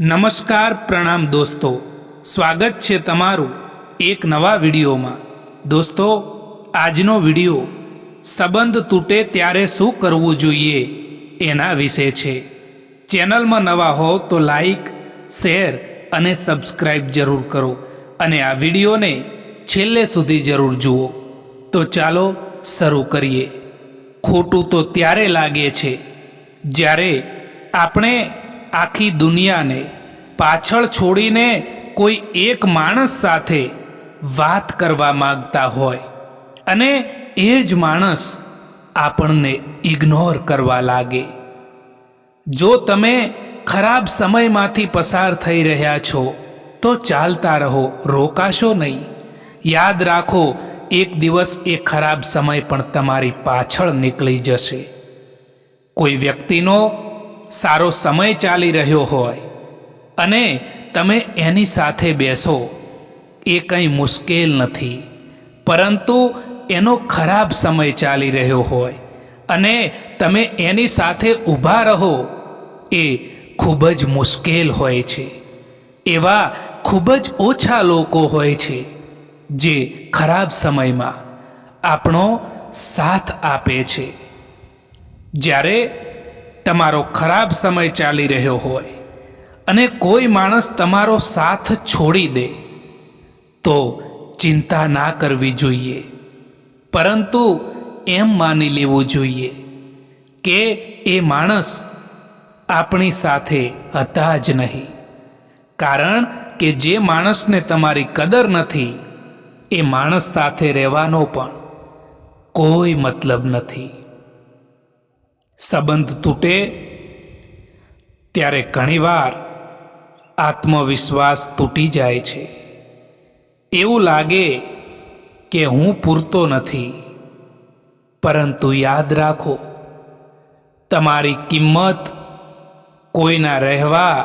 નમસ્કાર પ્રણામ દોસ્તો, સ્વાગત છે તમારું એક નવા વિડીયોમાં। દોસ્તો, આજનો વિડીયો સંબંધ તૂટે ત્યારે શું કરવું જોઈએ એના વિશે છે। ચેનલમાં નવા હો તો લાઈક, શેર અને સબસ્ક્રાઈબ જરૂર કરો અને આ વિડીયોને છેલ્લે સુધી જરૂર જુઓ। તો ચાલો શરૂ કરીએ। ખોટું તો ત્યારે લાગે છે જ્યારે આપણે આખી દુનિયાને પાછળ છોડીને કોઈ એક માણસ સાથે વાત કરવા માંગતા હોય અને એ જ માણસ આપણને ઇગ્નોર કરવા લાગે। જો તમે ખરાબ સમયમાંથી પસાર થઈ રહ્યા છો તો ચાલતા રહો, રોકાશો નહીં। યાદ રાખો, એક દિવસ એ ખરાબ સમય પણ તમારી પાછળ નીકળી જશે। કોઈ વ્યક્તિનો સારો સમય ચાલી રહ્યો હોય અને તમે એની સાથે બેસો, એ કંઈ મુશ્કેલ નથી, પરંતુ એનો ખરાબ સમય ચાલી રહ્યો હોય અને તમે એની સાથે ઊભા રહો, એ ખૂબ જ મુશ્કેલ હોય છે। એવા ખૂબ જ ઓછા લોકો હોય છે જે ખરાબ સમયમાં આપણો સાથ આપે છે। જ્યારે તમારો ખરાબ સમય ચાલી રહ્યો હોય અને કોઈ માણસ તમારો સાથ છોડી દે તો ચિંતા ના કરવી જોઈએ, પરંતુ એમ માની લેવું જોઈએ કે એ માણસ આપણી સાથે હતા જ નહીં, કારણ કે જે માણસને તમારી કદર નથી એ માણસ સાથે રહેવાનો પણ કોઈ મતલબ નથી। સંબંધ તૂટે ત્યારે ઘણીવાર આત્મવિશ્વાસ તૂટી જાય છે। એવું લાગે કે હું પૂરતો નથી, પરંતુ યાદ રાખો, તમારી કિંમત કોઈના રહેવા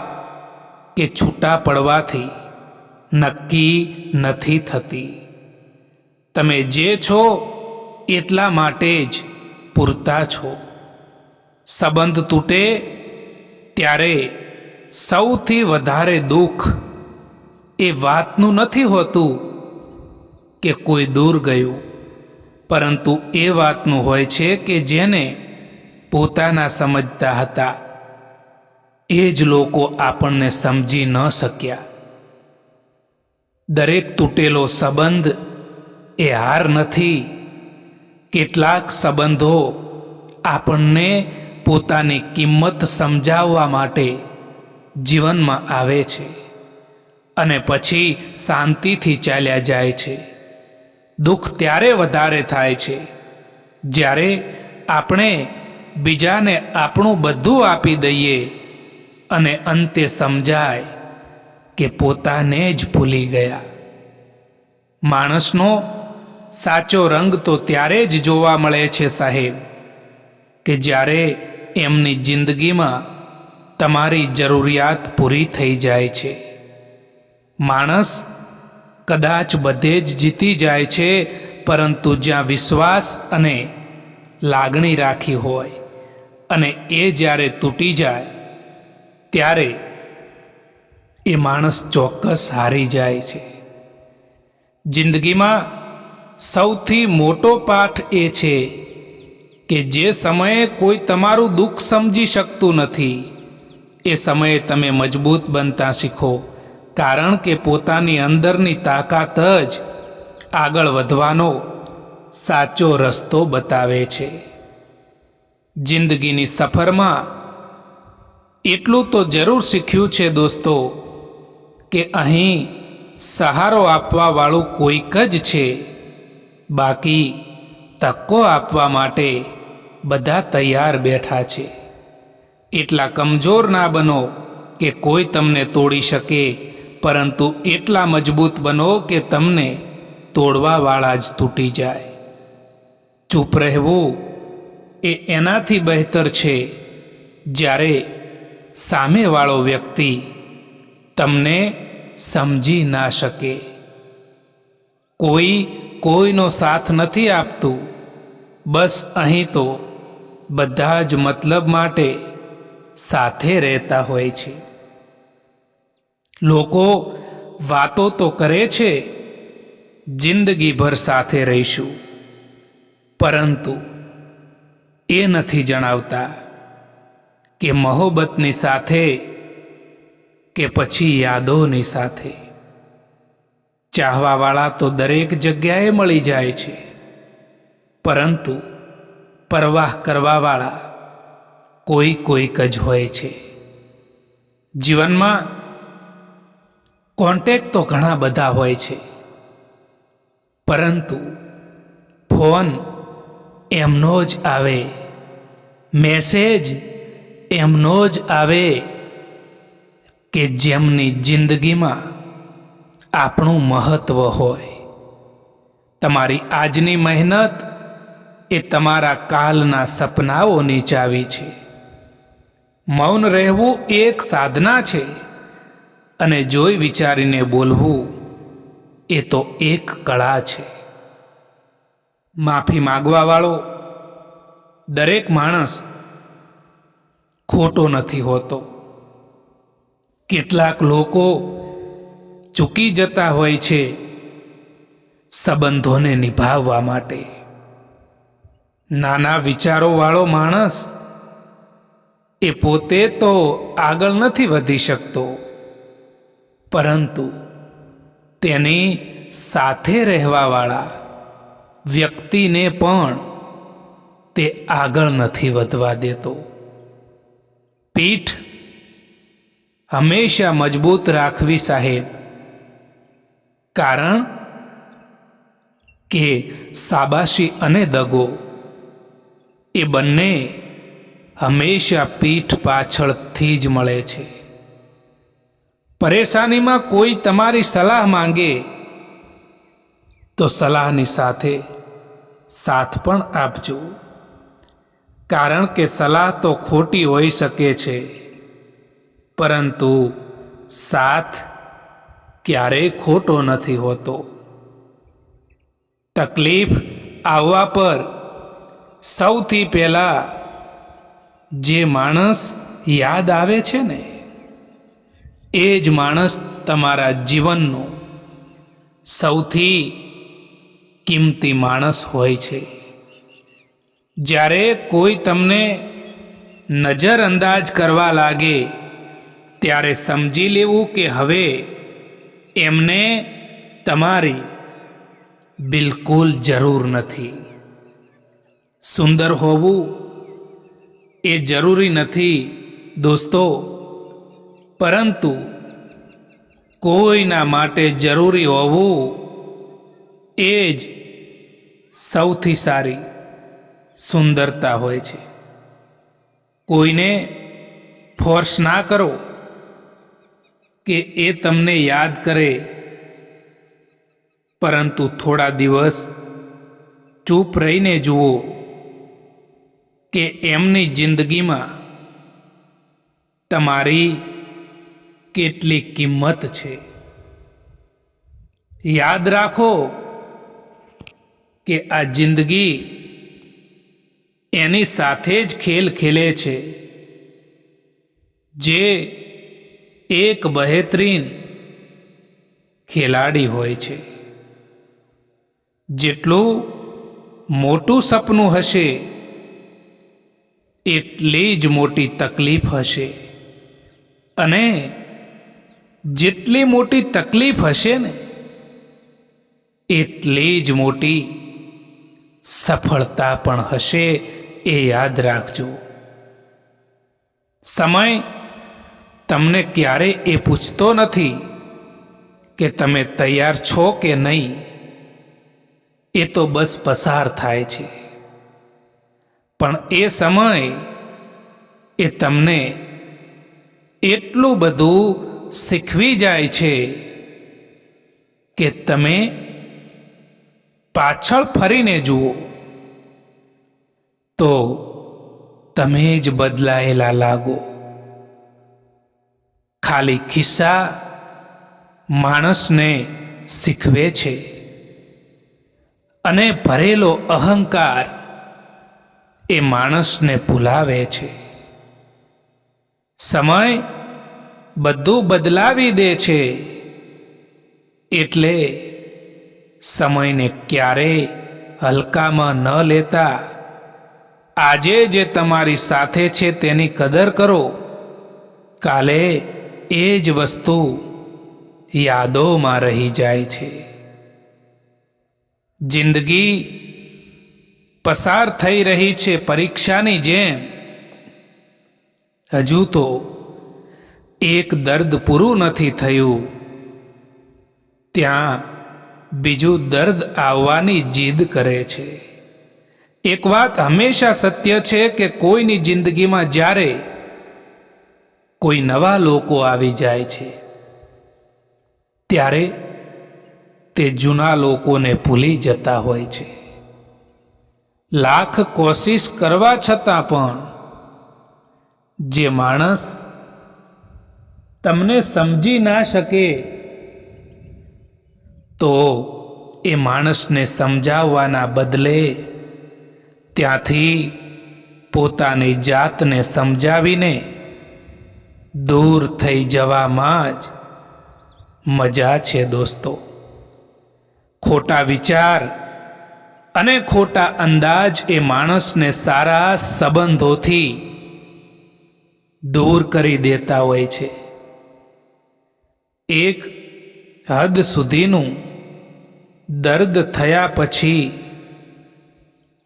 કે છૂટા પડવાથી નક્કી નથી થતી। તમે જે છો એટલા માટે જ પૂરતા છો। સંબંધ તૂટે ત્યારે સૌથી વધારે દુઃખ એ વાતનું નથી હોતું કે કોઈ દૂર ગયું, પરંતુ એ વાતનું હોય છે કે જેને પોતાના સમજતા હતા એ જ લોકો આપણને સમજી ન શક્યા। દરેક તૂટેલો સંબંધ એ હાર નથી। કેટલાક સંબંધો આપણને પોતાની કિંમત સમજાવવા માટે જીવનમાં આવે છે અને પછી શાંતિથી ચાલ્યા જાય છે। દુઃખ ત્યારે વધારે થાય છે જ્યારે આપણે બીજાને આપણું બધું આપી દઈએ અને અંતે સમજાય કે પોતાને જ ભૂલી ગયા। માણસનો સાચો રંગ તો ત્યારે જ જોવા મળે છે સાહેબ, કે જ્યારે એમની જિંદગીમાં તમારી જરૂરિયાત પૂરી થઈ જાય છે। માણસ કદાચ બધે જ જીતી જાય છે, પરંતુ જ્યાં વિશ્વાસ અને લાગણી રાખી હોય અને એ જ્યારે તૂટી જાય ત્યારે એ માણસ ચોક્કસ હારી જાય છે। જિંદગીમાં સૌથી મોટો પાઠ એ છે કે જે સમયે કોઈ તમારું દુઃખ સમજી શકતું નથી એ સમયે તમે મજબૂત બનતા શીખો, કારણ કે પોતાની અંદરની તાકાત જ આગળ વધવાનો સાચો રસ્તો બતાવે છે। જિંદગીની સફરમાં એટલું તો જરૂર શીખ્યું છે દોસ્તો કે અહીં સહારો આપવાવાળું કોઈક જ છે, બાકી ધક્કો આપવા માટે બધા તૈયાર બેઠા છે। એટલા કમજોર ના બનો કે કોઈ તમને તોડી શકે, પરંતુ એટલા મજબૂત બનો કે તમને તોડવાવાળા જ તૂટી જાય। ચૂપ રહેવું એ એનાથી બહેતર છે જ્યારે સામેવાળો વ્યક્તિ તમને સમજી ના શકે। કોઈ કોઈનો સાથ નથી આપતું, બસ અહીં તો બધા જ મતલબ માટે સાથે રહેતા હોય છે। લોકો વાતો તો કરે છે જિંદગીભર સાથે રહીશું, પરંતુ એ નથી જણાવતા કે મોહબ્બતની સાથે કે પછી યાદોની સાથે. ચાહવાવાળા તો દરેક જગ્યાએ મળી જાય છે, પરંતુ પરવાહ કરવાવાળા કોઈક જ હોય છે. જીવનમાં કોન્ટેક્ટ તો ઘણા બધા હોય છે, પરંતુ ફોન એમનો જ આવે, મેસેજ એમનો જ આવે કે જેમની જિંદગીમાં આપણું મહત્વ હોય. તમારી આજની મહેનત એ તમારા કાલના સપનાઓની ચાવી છે. મૌન રહેવું એક સાધના છે, અને જોઈ વિચારીને બોલવું એ તો એક કળા છે. માફી માગવાવાળો દરેક માણસ ખોટો નથી હોતો. કેટલાક લોકો ચૂકી જતા હોય છે સંબંધોને નિભાવવા માટે. નાના વિચારોવાળો માણસ એ પોતે તો આગળ નથી વધી શકતો, પરંતુ તેની સાથે રહેવાવાળા વ્યક્તિને પણ તે આગળ નથી વધવા દેતો. પીઠ હંમેશા મજબૂત રાખવી સાહેબ, કારણ કે શાબાશી અને દગો એ બંને હંમેશા પીઠ પાછળથી જ મળે છે. પરેશાનીમાં કોઈ તમારી સલાહ માંગે તો સલાહની સાથે સાથ પણ આપજો, કારણ કે સલાહ તો ખોટી હોઈ શકે છે, પરંતુ સાથ ક્યારેય ખોટો નથી હોતો. તકલીફ આવવા પર સૌથી પહેલા જે માણસ યાદ આવે છે ને, એ જ માણસ તમારા જીવનનો સૌથી કિંમતી માણસ હોય છે. જ્યારે કોઈ તમને નજરઅંદાજ કરવા લાગે ત્યારે સમજી લેવું કે હવે એમને તમારી બિલકુલ જરૂર નથી. સુંદર હોવું એ જરૂરી નથી દોસ્તો, પરંતુ કોઈના માટે જરૂરી હોવું એ જ સૌથી સારી સુંદરતા હોય છે. કોઈને ફોર્સ ના કરો કે એ તમને યાદ કરે, પરંતુ થોડા દિવસ ચૂપ રહીને જુઓ કે એમની જિંદગીમાં તમારી કેટલી કિંમત છે. યાદ રાખો કે આ જિંદગી એની સાથે જ ખેલ ખેલે છે જે એક બહેતરીન ખેલાડી હોય છે. જેટલું મોટું સપનું હશે એટલી જ મોટી તકલીફ હશે, અને જેટલી મોટી તકલીફ હશે ને એટલી જ મોટી સફળતા પણ હશે, એ યાદ રાખજો. સમય તમને ક્યારેય એ પૂછતો નથી કે તમે તૈયાર છો કે નહીં, એ તો બસ પસાર થાય છે. પણ એ સમય એ તમને એટલું બધું શીખવી જાય છે કે તમે પાછળ ફરીને જુઓ તો તમે જ બદલાયેલા લાગો. ખાલી ખિસ્સા માણસને શીખવે છે, અને ભરેલો અહંકાર એ માણસને ભૂલાવે છે. સમય બધું બદલાવી દે છે. એટલે સમયને ક્યારેય હલકામાં ન લેતા આજે જે તમારી સાથે છે તેની કદર કરો. કાલે એ જ વસ્તુ યાદોમાં રહી જાય છે. જિંદગી પસાર થઈ રહી છે પરીક્ષાની જેમ. હજુ તો એક દર્દ પૂરું નથી થયું, ત્યાં બીજું દર્દ આવવાની જીદ કરે છે. એક વાત હંમેશા સત્ય છે કે કોઈની જિંદગીમાં જ્યારે કોઈ નવા લોકો આવી જાય છે ત્યારે તે જૂના લોકોને ભૂલી જતા હોય છે. લાખ કોશિશ કરવા છતાં પણ જે માણસ તમને સમજી ના શકે તો એ માણસને સમજાવવાના બદલે ત્યાંથી પોતાની જાતને સમજાવીને દૂર થઈ જવામાં જ મજા છે દોસ્તો. ખોટા વિચાર અને ખોટા અંદાજ એ માણસને સારા સંબંધોથી દૂર કરી દેતા હોય છે. એક હદ સુધીનું દર્દ થયા પછી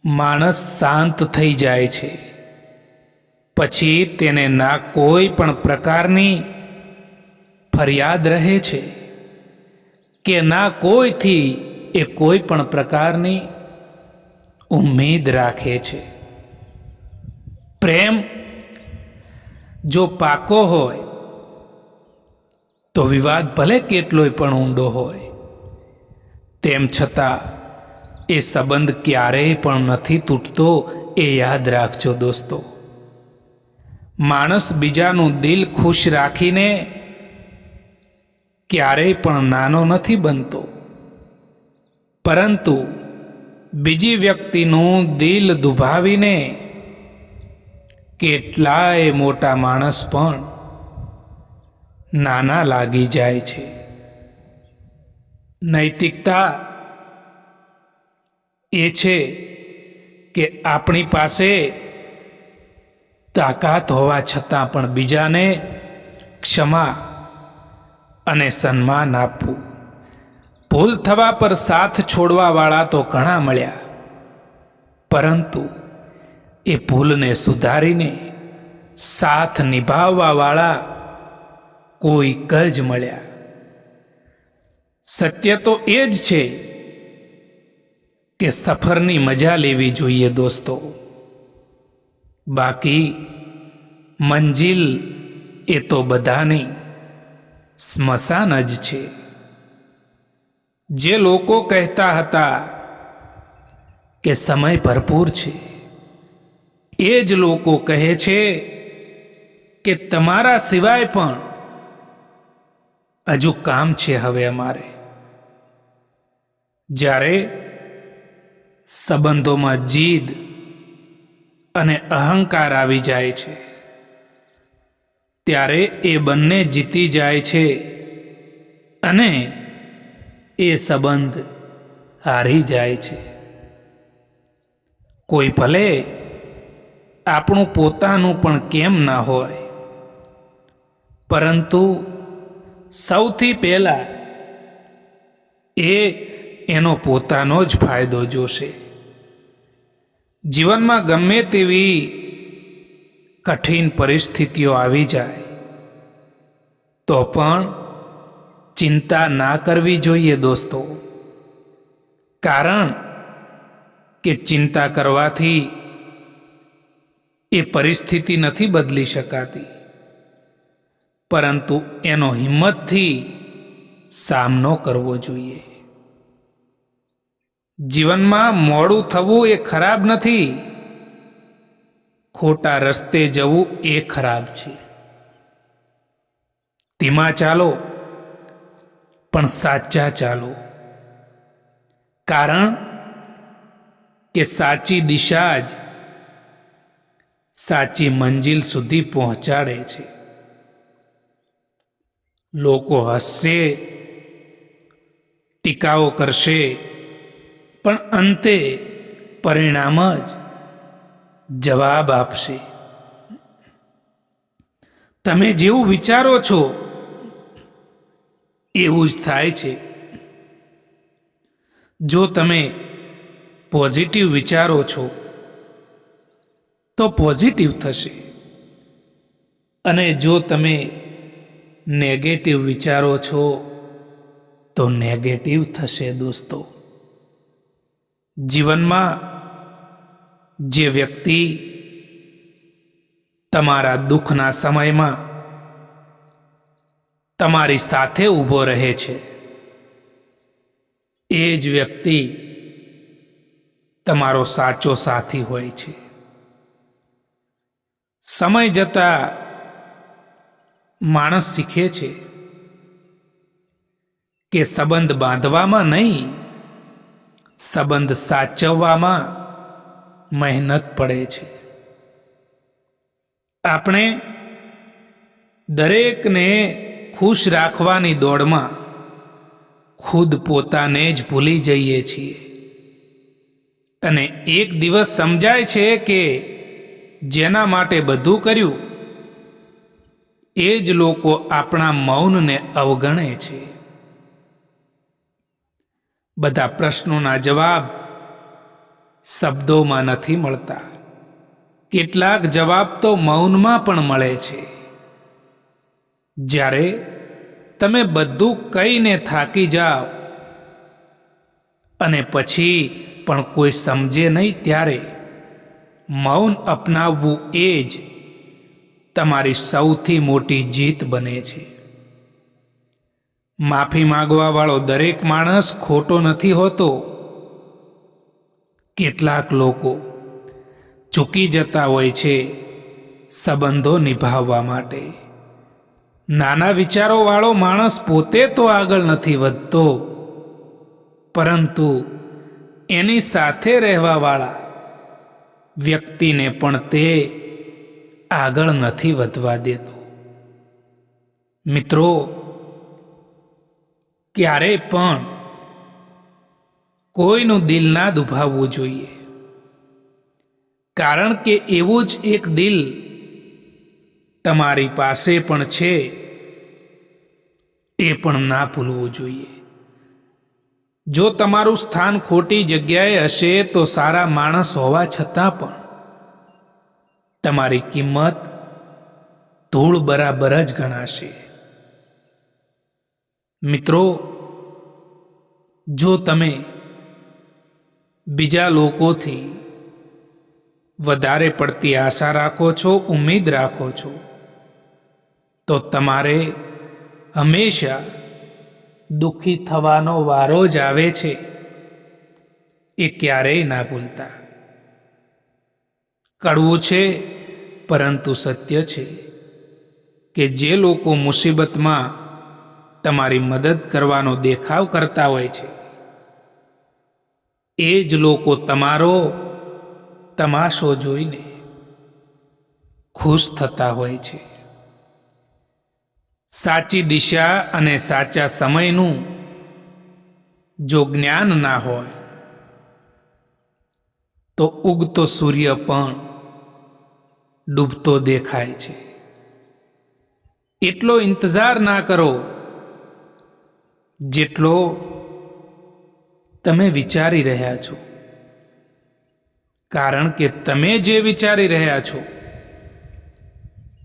માણસ શાંત થઈ જાય છે. પછી તેને ના કોઈ પણ પ્રકારની ફરિયાદ રહે છે કે ના કોઈથી એ કોઈ પણ પ્રકારની ઉમ્મીદ રાખે છે. પ્રેમ જો પાકો હોય તો વિવાદ ભલે કેટલોય પણ ઊંડો હોય તેમ છતાં એ સંબંધ ક્યારેય પણ નથી તૂટતો, એ યાદ રાખજો દોસ્તો. માણસ બીજાનું દિલ ખુશ રાખીને ક્યારેય પણ નાનો નથી બનતો, પરંતુ બીજી વ્યક્તિનું દિલ દુભાવીને કેટલાય મોટા માણસ પણ નાના લાગી જાય છે. નૈતિકતા એ છે કે આપણી પાસે તાકાત હોવા છતાં પણ બીજાને ક્ષમા અને સન્માન આપવું. ભૂલ થવા પર સાથ છોડવાવાળા તો ઘણા મળ્યા, પરંતુ એ ભૂલને સુધારીને સાથ નિભાવવાવાળા કોઈક જ મળ્યા. સત્ય તો એ જ છે કે સફરની મજા લેવી જોઈએ દોસ્તો. બાકી મંજિલ એ તો બધાની સ્મશાન જ છે. જે લોકો કહેતા હતા કે સમય ભરપૂર છે, એ જ લોકો કહે છે કે તમારા સિવાય પણ હજુ કામ છે હવે અમારે. જ્યારે સંબંધોમાં જીદ અને અહંકાર આવી જાય છે ત્યારે એ બંને જીતી જાય છે અને એ સંબંધ હારી જાય છે. કોઈ ભલે આપણું પોતાનું પણ કેમ ના હોય, પરંતુ સૌથી પહેલા એ એનો પોતાનો જ ફાયદો જોશે. જીવનમાં ગમે તેવી કઠિન પરિસ્થિતિઓ આવી જાય તો પણ ચિંતા ના કરવી જોઈએ દોસ્તો. કારણ કે ચિંતા કરવાથી એ પરિસ્થિતિ નથી બદલી શકાતી, પરંતુ એનો હિંમતથી સામનો કરવો જોઈએ. જીવનમાં મોડું થવું એ ખરાબ નથી, ખોટા રસ્તે જવું એ ખરાબ છે. ધીમા ચાલો પણ સાચા ચાલો, કારણ કે સાચી દિશા જ સાચી મંજિલ સુધી પહોંચાડે છે. લોકો હસશે, ટીકાઓ કરશે, પણ અંતે પરિણામ જ જવાબ આપશે. તમે જેવું વિચારો છો એવું જ થાય છે. જો તમે પોઝિટિવ વિચારો છો તો પોઝિટિવ થશે, અને જો તમે નેગેટિવ વિચારો છો તો નેગેટિવ થશે. દોસ્તો, જીવનમાં જે વ્યક્તિ તમારા દુઃખના સમયમાં તમારી સાથે ઊભો રહે છે, એ જ વ્યક્તિ તમારો સાચો સાથી હોય છે. સમય જતાં માણસ શીખે છે કે સંબંધ બાંધવામાં નહીં, સંબંધ સાચવવામાં મહેનત પડે છે. આપણે દરેકને ખુશ રાખવાની દોડમાં ખુદ પોતાને જ ભૂલી જઈએ છીએ, અને એક દિવસ સમજાય છે કે જેના માટે બધું કર્યું એ જ લોકો આપણા મૌનને અવગણે છે. બધા પ્રશ્નોના જવાબ શબ્દોમાં નથી મળતા, કેટલાક જવાબ તો મૌનમાં પણ મળે છે. જ્યારે તમે બધું કહીને થાકી જાઓ અને પછી પણ કોઈ સમજે નહીં, ત્યારે મૌન અપનાવવું એ જ તમારી સૌથી મોટી જીત બને છે. માફી માંગવા વાળો દરેક માણસ ખોટો નથી હોતો. કેટલાક લોકો ચૂકી જતા હોય છે સંબંધો નિભાવવા માટે. નાના વિચારો વાળો માણસ પોતે તો આગળ નથી વધતો, પરંતુ એની સાથે રહેવા વાળા વ્યક્તિને પણ તે આગળ નથી વધવા દેતો. મિત્રો, ક્યારેય પણ કોઈનું દિલ ના દુભાવવું જોઈએ, કારણ કે એવું જ એક દિલ તમારી પાસે પણ છે, એ પણ ના ભૂલવું જોઈએ. જો તમારું સ્થાન ખોટી જગ્યાએ હશે તો સારા માણસ હોવા છતાં પણ તમારી કિંમત ધૂળ બરાબર જ ગણાશે. મિત્રો, જો તમે બીજા લોકોથી વધારે પડતી આશા રાખો છો, ઉમ્મીદ રાખો છો, તો તમારે હંમેશા દુઃખી થવાનો વારો જ આવે છે. એ ક્યારેય ના ભૂલતા. કડવું છે પરંતુ સત્ય છે કે જે લોકો મુસીબતમાં તમારી મદદ કરવાનો દેખાવ કરતા હોય છે, એ જ લોકો તમારો તમાશો જોઈને ખુશ થતા હોય છે. સાચી દિશા અને સાચા સમયનું જો જ્ઞાન ના હોય તો ઉગતો સૂર્ય પણ ડૂબતો દેખાય છે. એટલો ઇંતજાર ના કરો જેટલો તમે વિચારી રહ્યા છો, કારણ કે તમે જે વિચારી રહ્યા છો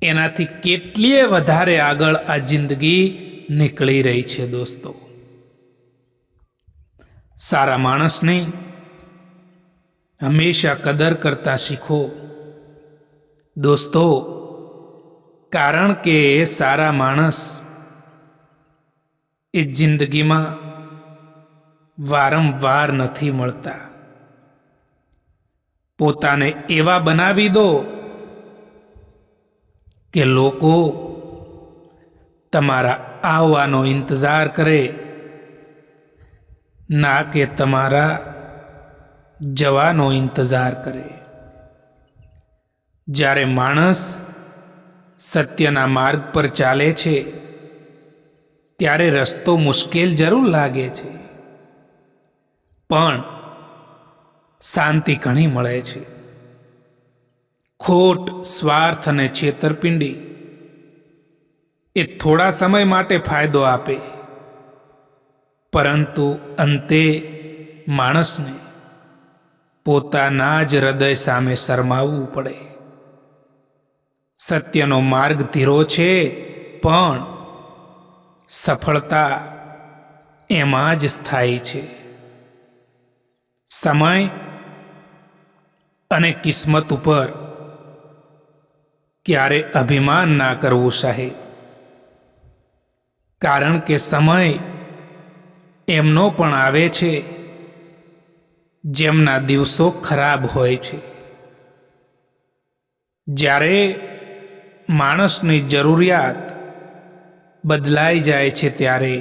એનાથી કેટલીય વધારે આગળ આ જિંદગી નીકળી રહી છે. દોસ્તો, સારા માણસની હંમેશા કદર કરતા શીખો. દોસ્તો, કારણ કે સારા માણસ એ જિંદગીમાં વારંવાર નથી મળતા. પોતાને એવા બનાવી દો કે લોકો તમારા આવવાનો ઇંતજાર કરે, ના કે તમારા જવાનો ઇંતજાર કરે. જ્યારે માણસ સત્યના માર્ગ પર ચાલે છે ત્યારે રસ્તો મુશ્કેલ જરૂર લાગે છે, પણ શાંતિ ઘણી મળે છે. ખોટ, સ્વાર્થ અને છેતરપિંડી એ થોડા સમય માટે ફાયદો આપે, પરંતુ અંતે માણસને પોતાના જ હૃદય સામે શરમાવવું પડે. સત્યનો માર્ગ ધીરો છે, પણ સફળતા એમાં જ સ્થાયી છે. સમય અને કિસ્મત ઉપર ક્યારે અભિમાન ના કરવું સાહેબ, કારણ કે સમય એમનો પણ આવે છે જેમના દિવસો ખરાબ હોય છે. જ્યારે માણસની જરૂરિયાત બદલાઈ જાય છે, ત્યારે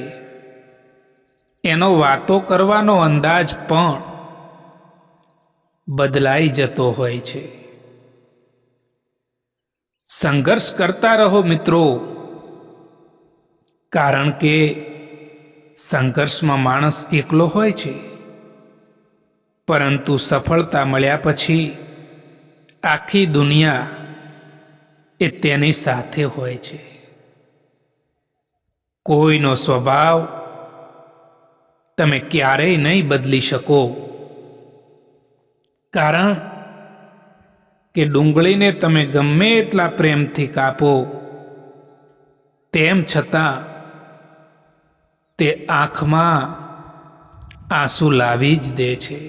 એનો વાતો કરવાનો અંદાજ પણ બદલાઈ જતો હોય છે. સંઘર્ષ કરતા રહો મિત્રો, કારણ કે સંઘર્ષમાં માણસ એકલો હોય છે, પરંતુ સફળતા મળ્યા પછી આખી દુનિયા એ તેની સાથે હોય છે. કોઈનો સ્વભાવ તમે ક્યારેય નહીં બદલી શકો, કારણ કે ડુંગળીને તમે ગમે એટલા પ્રેમથી કાપો, તેમ છતાં તે આંખમાં આંસુ લાવી જ દે છે.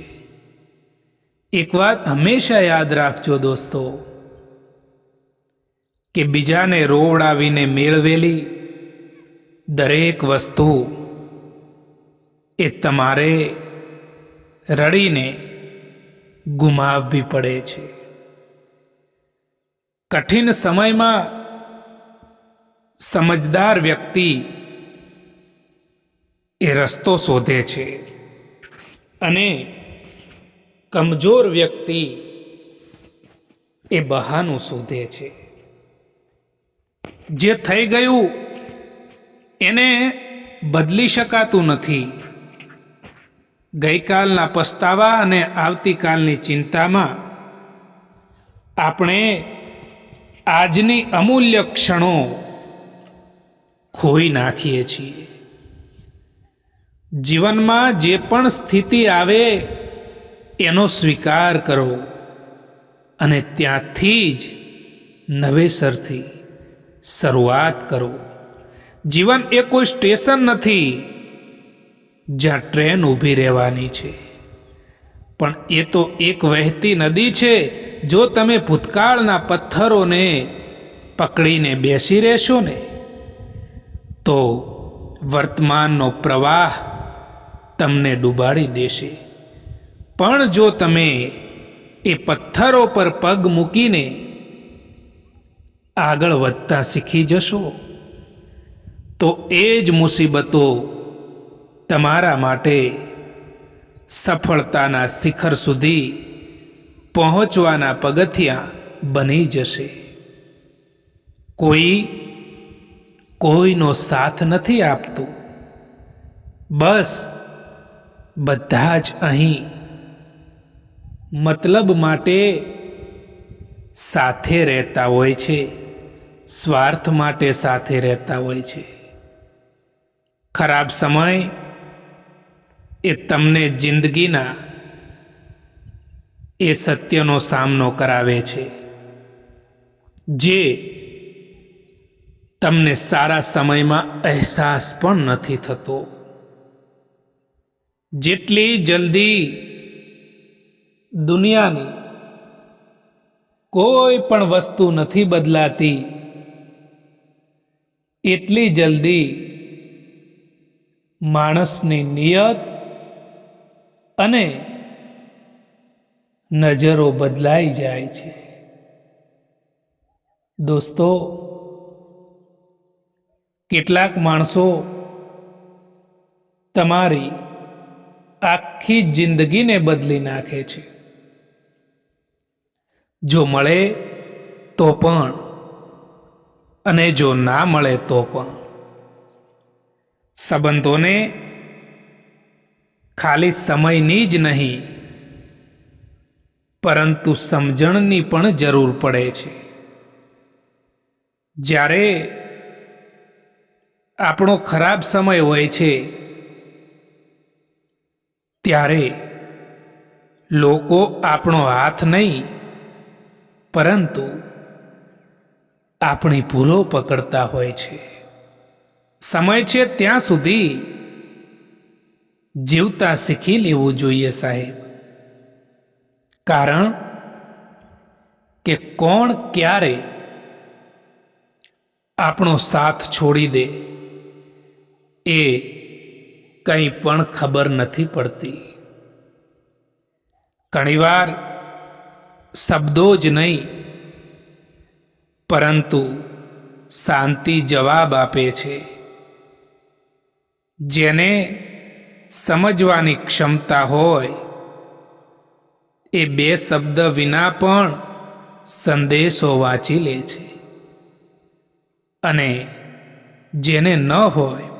એક વાત હંમેશા યાદ રાખજો દોસ્તો, કે બીજાને રોવડાવીને મેળવેલી દરેક વસ્તુ એ તમારે રડીને ગુમાવવી પડે છે. કઠિન સમયમાં સમજદાર વ્યક્તિ એ રસ્તો શોધે છે, અને કમજોર વ્યક્તિ એ બહાનું શોધે છે. જે થઈ ગયું એને બદલી શકાતું નથી. ગઈકાલના પસ્તાવા અને આવતીકાલની ચિંતામાં આપણે આજની અમૂલ્ય ક્ષણો ખોઈ નાખીએ છીએ. જીવનમાં જે પણ સ્થિતિ આવે એનો સ્વીકાર કરો, અને ત્યાંથી જ નવેસરથી શરૂઆત કરો. જીવન એ કોઈ સ્ટેશન નથી જ્યાં ટ્રેન ઊભી રહેવાની છે, પણ એ તો એક વહેતી નદી છે. જો તમે ભૂતકાળના પથ્થરોને પકડીને બેસી રહેશો ને, તો વર્તમાનનો પ્રવાહ તમને ડૂબાડી દેશે. પણ જો તમે એ પથ્થરો પર પગ મૂકીને આગળ વધતા શીખી જશો, તો એ જ મુસીબતો તમારા માટે સફળતાના શિખર સુધી પહોંચવાના પગથિયાં બની જશે. કોઈનો સાથ નથી આપતું, બસ બધા જ અહીં મતલબ માટે સાથે રહેતા હોય છે, સ્વાર્થ માટે સાથે રહેતા હોય છે. ખરાબ સમય એ તમને જિંદગીના એ સત્યનો સામનો કરાવે છે, જે તમને સારા સમયમાં અહેસાસ પણ નથી થતો. જેટલી જલ્દી દુનિયાની કોઈ પણ વસ્તુ નથી બદલાતી, એટલી જલ્દી માણસની નિયત અને નજરો બદલાઈ જાય છે. દોસ્તો, કેટલાક માણસો તમારી આખી જિંદગીને બદલી નાખે છે. જો મળે તો પણ, અને જો ના મળે તો પણ. સંબંધોને ખાલી સમયની જ નહીં પરંતુ સમજણની પણ જરૂર પડે છે. જ્યારે આપણો ખરાબ સમય હોય છે ત્યારે લોકો આપણો હાથ નહીં પરંતુ આપણી ભૂલો પકડતા હોય છે. સમય છે ત્યાં સુધી જીવતા શીખી લેવું જોઈએ સાહેબ, કારણ કે કોણ ક્યારે આપણો સાથ છોડી દે એ કંઈ પણ ખબર નથી પડતી. ઘણીવાર શબ્દો જ નહીં પરંતુ શાંતિ જવાબ આપે છે. જેને સમજવાની ક્ષમતા હોય એ બે શબ્દ વિના પણ સંદેશો વાંચી લે છે, અને જેને ન હોય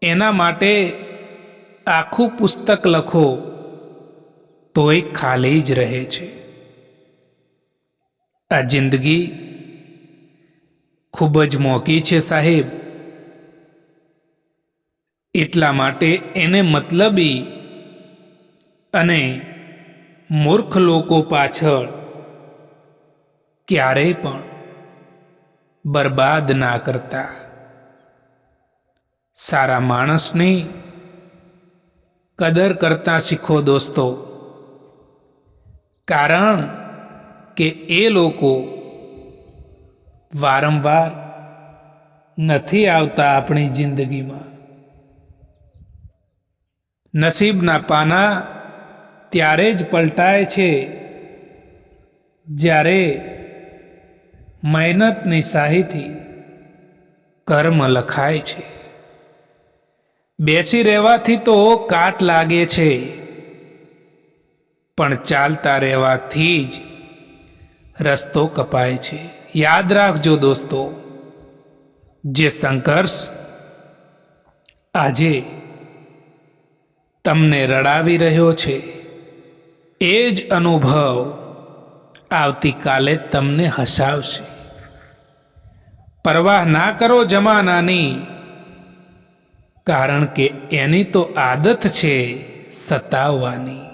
એના માટે આખું પુસ્તક લખો તોય ખાલી જ રહે છે. આ જિંદગી ખૂબ જ મોંઘી છે સાહેબ, એટલા માટે એને મતલબી અને મૂર્ખ લોકો પાછળ ક્યારેય પણ બરબાદ ના કરતા. સારા માણસની કદર કરતા શીખો દોસ્તો, કારણ કે એ લોકો વારંવાર નથી આવતા આપણી જિંદગીમાં. નસીબના પાના ત્યારે જ પલટાય છે જ્યારે મહેનતની શાહીથી કર્મ લખાય છે. બેસી રહેવાથી તો કાટ લાગે છે, પણ ચાલતા રહેવાથી જ રસ્તો કપાય છે. યાદ રાખજો દોસ્તો, જે સંઘર્ષ આજે તમને રડાવી રહ્યો છે એ જ અનુભવ આવતીકાલે તમને હસાવશે. પરવાહ ના કરો જમાનાની, કારણ કે એની તો આદત છે સતાવવાની.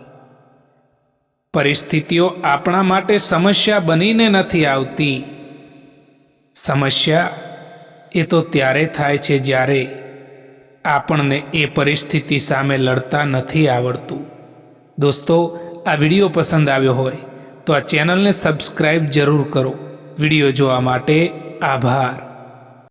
પરિસ્થિતિઓ આપણા માટે સમસ્યા બનીને નથી આવતી. સમસ્યા એ તો ત્યારે થાય છે જ્યારે આપણને એ પરિસ્થિતિ સામે લડતા નથી આવડતું. દોસ્તો, આ વિડીયો પસંદ આવ્યો હોય તો આ ચેનલને સબસ્ક્રાઈબ જરૂર કરો. વિડીયો જોવા માટે આભાર.